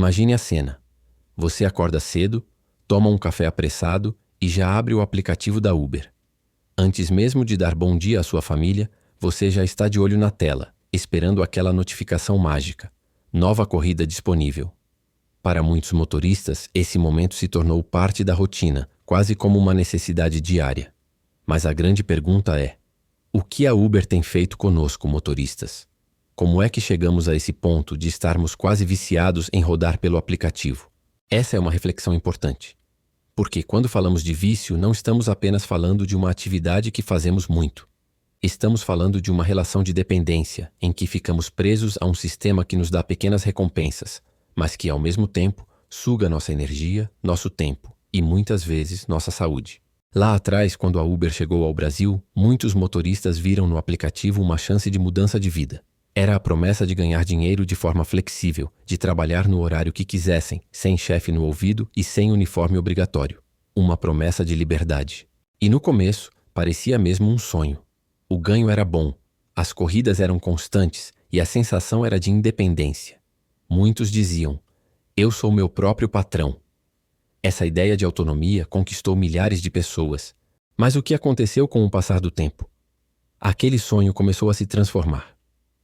Imagine a cena. Você acorda cedo, toma um café apressado e já abre o aplicativo da Uber. Antes mesmo de dar bom dia à sua família, você já está de olho na tela, esperando aquela notificação mágica. Nova corrida disponível. Para muitos motoristas, esse momento se tornou parte da rotina, quase como uma necessidade diária. Mas a grande pergunta é: o que a Uber tem feito conosco, motoristas? Como é que chegamos a esse ponto de estarmos quase viciados em rodar pelo aplicativo? Essa é uma reflexão importante. Porque quando falamos de vício, não estamos apenas falando de uma atividade que fazemos muito. Estamos falando de uma relação de dependência, em que ficamos presos a um sistema que nos dá pequenas recompensas, mas que, ao mesmo tempo, suga nossa energia, nosso tempo e, muitas vezes, nossa saúde. Lá atrás, quando a Uber chegou ao Brasil, muitos motoristas viram no aplicativo uma chance de mudança de vida. Era a promessa de ganhar dinheiro de forma flexível, de trabalhar no horário que quisessem, sem chefe no ouvido e sem uniforme obrigatório. Uma promessa de liberdade. E no começo, parecia mesmo um sonho. O ganho era bom, as corridas eram constantes e a sensação era de independência. Muitos diziam: eu sou meu próprio patrão. Essa ideia de autonomia conquistou milhares de pessoas. Mas o que aconteceu com o passar do tempo? Aquele sonho começou a se transformar.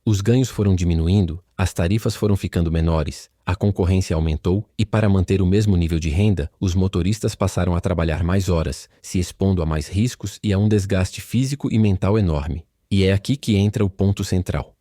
Os ganhos foram diminuindo, as tarifas foram ficando menores, a concorrência aumentou e, para manter o mesmo nível de renda, os motoristas passaram a trabalhar mais horas, se expondo a mais riscos e a um desgaste físico e mental enorme. E é aqui que entra o ponto central.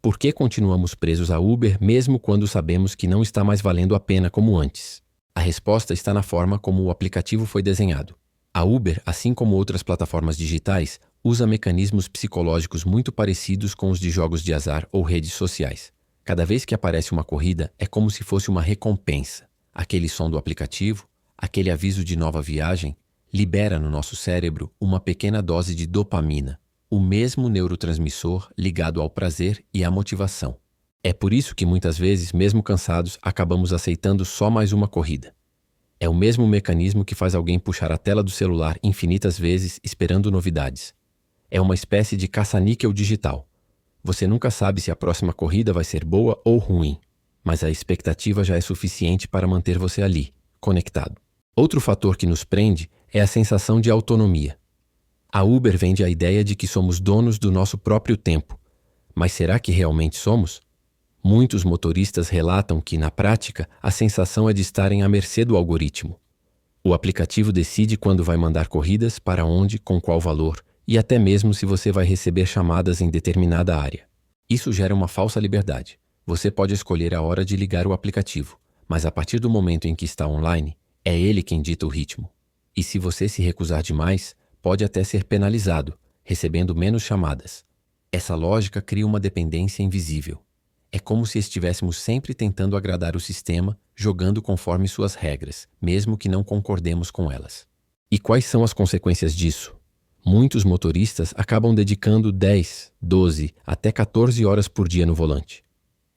Por que continuamos presos a Uber mesmo quando sabemos que não está mais valendo a pena como antes? A resposta está na forma como o aplicativo foi desenhado. A Uber, assim como outras plataformas digitais, usa mecanismos psicológicos muito parecidos com os de jogos de azar ou redes sociais. Cada vez que aparece uma corrida, é como se fosse uma recompensa. Aquele som do aplicativo, aquele aviso de nova viagem, libera no nosso cérebro uma pequena dose de dopamina, o mesmo neurotransmissor ligado ao prazer e à motivação. É por isso que muitas vezes, mesmo cansados, acabamos aceitando só mais uma corrida. É o mesmo mecanismo que faz alguém puxar a tela do celular infinitas vezes esperando novidades. É uma espécie de caça-níquel digital. Você nunca sabe se a próxima corrida vai ser boa ou ruim, mas a expectativa já é suficiente para manter você ali, conectado. Outro fator que nos prende é a sensação de autonomia. A Uber vende a ideia de que somos donos do nosso próprio tempo. Mas será que realmente somos? Muitos motoristas relatam que, na prática, a sensação é de estarem à mercê do algoritmo. O aplicativo decide quando vai mandar corridas, para onde, com qual valor, e até mesmo se você vai receber chamadas em determinada área. Isso gera uma falsa liberdade. Você pode escolher a hora de ligar o aplicativo, mas a partir do momento em que está online, é ele quem dita o ritmo. E se você se recusar demais, pode até ser penalizado, recebendo menos chamadas. Essa lógica cria uma dependência invisível. É como se estivéssemos sempre tentando agradar o sistema, jogando conforme suas regras, mesmo que não concordemos com elas. E quais são as consequências disso? Muitos motoristas acabam dedicando 10, 12, até 14 horas por dia no volante.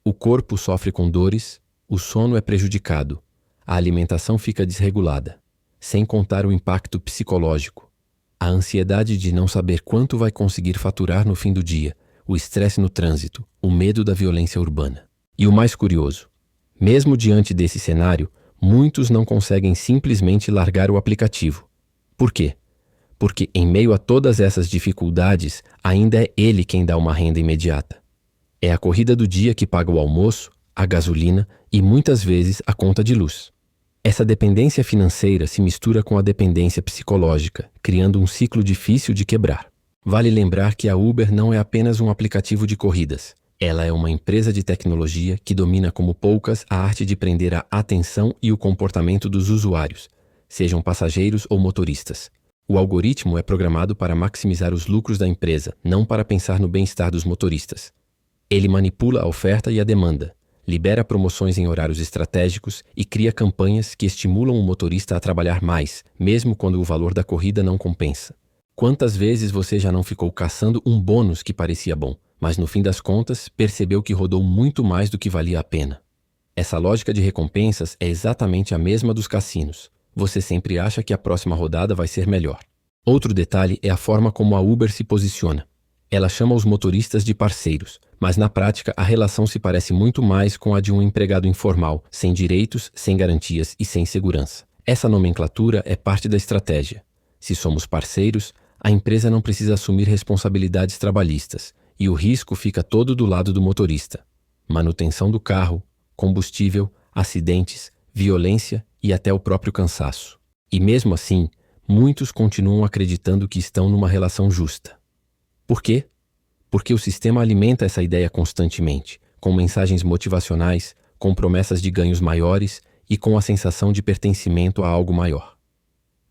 O corpo sofre com dores, o sono é prejudicado, a alimentação fica desregulada, sem contar o impacto psicológico. A ansiedade de não saber quanto vai conseguir faturar no fim do dia, o estresse no trânsito, o medo da violência urbana. E o mais curioso, mesmo diante desse cenário, muitos não conseguem simplesmente largar o aplicativo. Por quê? Porque, em meio a todas essas dificuldades, ainda é ele quem dá uma renda imediata. É a corrida do dia que paga o almoço, a gasolina e, muitas vezes, a conta de luz. Essa dependência financeira se mistura com a dependência psicológica, criando um ciclo difícil de quebrar. Vale lembrar que a Uber não é apenas um aplicativo de corridas. Ela é uma empresa de tecnologia que domina como poucas a arte de prender a atenção e o comportamento dos usuários, sejam passageiros ou motoristas. O algoritmo é programado para maximizar os lucros da empresa, não para pensar no bem-estar dos motoristas. Ele manipula a oferta e a demanda, libera promoções em horários estratégicos e cria campanhas que estimulam o motorista a trabalhar mais, mesmo quando o valor da corrida não compensa. Quantas vezes você já não ficou caçando um bônus que parecia bom, mas no fim das contas percebeu que rodou muito mais do que valia a pena? Essa lógica de recompensas é exatamente a mesma dos cassinos. Você sempre acha que a próxima rodada vai ser melhor. Outro detalhe é a forma como a Uber se posiciona. Ela chama os motoristas de parceiros, mas na prática a relação se parece muito mais com a de um empregado informal, sem direitos, sem garantias e sem segurança. Essa nomenclatura é parte da estratégia. Se somos parceiros, a empresa não precisa assumir responsabilidades trabalhistas e o risco fica todo do lado do motorista. Manutenção do carro, combustível, acidentes, violência e até o próprio cansaço. E mesmo assim, muitos continuam acreditando que estão numa relação justa. Por quê? Porque o sistema alimenta essa ideia constantemente, com mensagens motivacionais, com promessas de ganhos maiores e com a sensação de pertencimento a algo maior.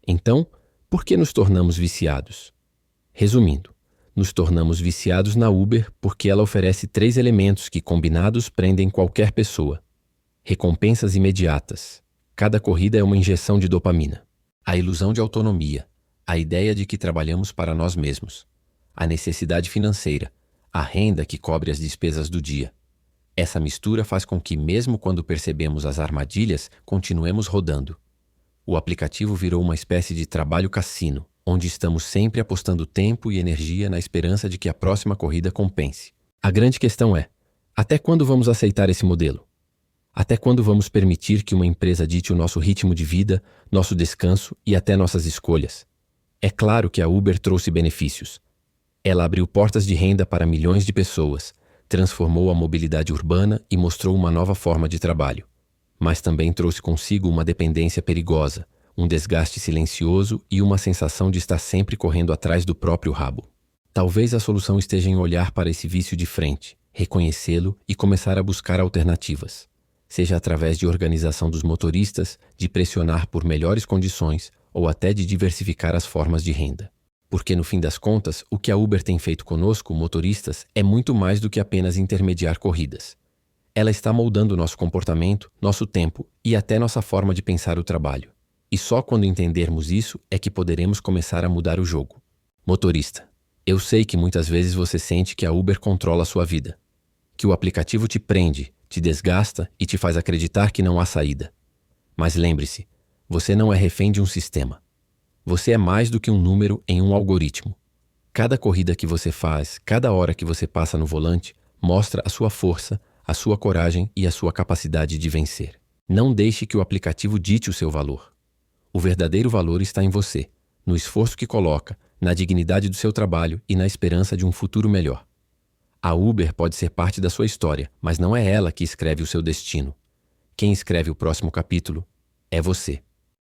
Então, por que nos tornamos viciados? Resumindo, nos tornamos viciados na Uber porque ela oferece 3 elementos que, combinados, prendem qualquer pessoa. Recompensas imediatas. Cada corrida é uma injeção de dopamina. A ilusão de autonomia. A ideia de que trabalhamos para nós mesmos. A necessidade financeira. A renda que cobre as despesas do dia. Essa mistura faz com que, mesmo quando percebemos as armadilhas, continuemos rodando. O aplicativo virou uma espécie de trabalho cassino, onde estamos sempre apostando tempo e energia na esperança de que a próxima corrida compense. A grande questão é: até quando vamos aceitar esse modelo? Até quando vamos permitir que uma empresa dite o nosso ritmo de vida, nosso descanso e até nossas escolhas? É claro que a Uber trouxe benefícios. Ela abriu portas de renda para milhões de pessoas, transformou a mobilidade urbana e mostrou uma nova forma de trabalho. Mas também trouxe consigo uma dependência perigosa, um desgaste silencioso e uma sensação de estar sempre correndo atrás do próprio rabo. Talvez a solução esteja em olhar para esse vício de frente, reconhecê-lo e começar a buscar alternativas. Seja através de organização dos motoristas, de pressionar por melhores condições ou até de diversificar as formas de renda. Porque, no fim das contas, o que a Uber tem feito conosco, motoristas, é muito mais do que apenas intermediar corridas. Ela está moldando nosso comportamento, nosso tempo e até nossa forma de pensar o trabalho. E só quando entendermos isso é que poderemos começar a mudar o jogo. Motorista, eu sei que muitas vezes você sente que a Uber controla a sua vida, que o aplicativo te prende, te desgasta e te faz acreditar que não há saída. Mas lembre-se, você não é refém de um sistema. Você é mais do que um número em um algoritmo. Cada corrida que você faz, cada hora que você passa no volante, mostra a sua força, a sua coragem e a sua capacidade de vencer. Não deixe que o aplicativo dite o seu valor. O verdadeiro valor está em você, no esforço que coloca, na dignidade do seu trabalho e na esperança de um futuro melhor. A Uber pode ser parte da sua história, mas não é ela que escreve o seu destino. Quem escreve o próximo capítulo é você.